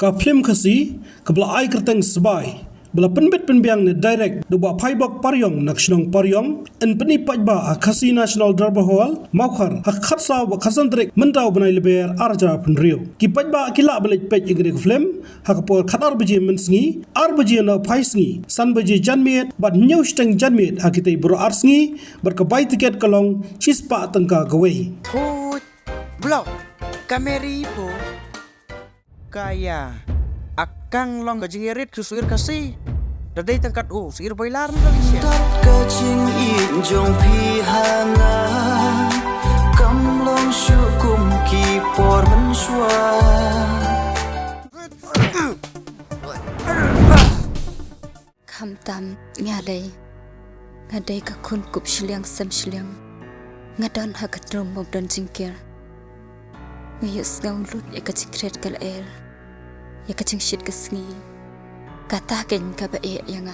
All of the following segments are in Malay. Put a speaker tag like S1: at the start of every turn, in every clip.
S1: ka film khasi ka bla ai kerteng sebai bla penbet penbiang ne direct do ba phaibok paryong nakshnong paryong en peni pajba khasi national darbar hall maukar ha khatsa wa khasandrek mentau banai leber arja penrio ki pajba kila belik pej igre film ha kapor khatar beji mensngi ar beji na phaisngi san beji janmiet bat nyosteng janmiet ha kitai bro arsngi berkebai tiket kalong chispa tengka gawai
S2: Blok kameri po kaya akang long gajirit kusuir kasih dadai tangkat sir bailar Malaysia
S3: kacing injong pihana kamlong syukum kipor mensua
S4: Kamtam ngadai ka kun kup shiliang sam shiliang ngadan hakatrom mobdan jingkir ngayus ngaulut ya kacing kret kal air ya kacing shit kesngi kata ken ka ba e yang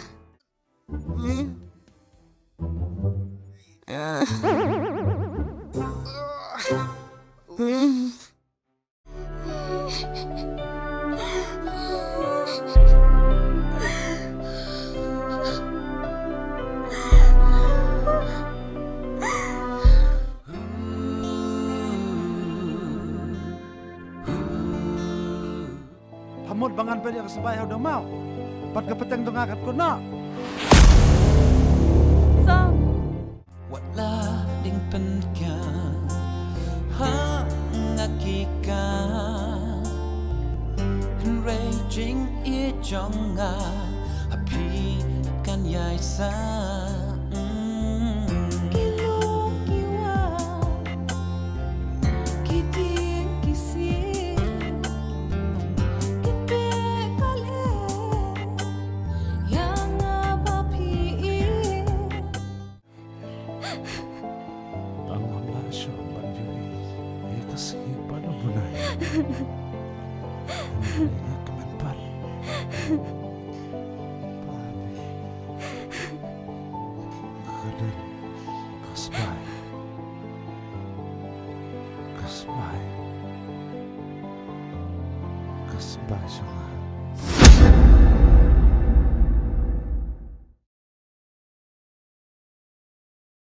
S5: Hamud bangan pedi ke sebaya udah mau. Pat ke peteng tu ngakat ko na.
S3: wala ding penka ha ngakika raging i jonga api kan yai sa
S5: Kasbay.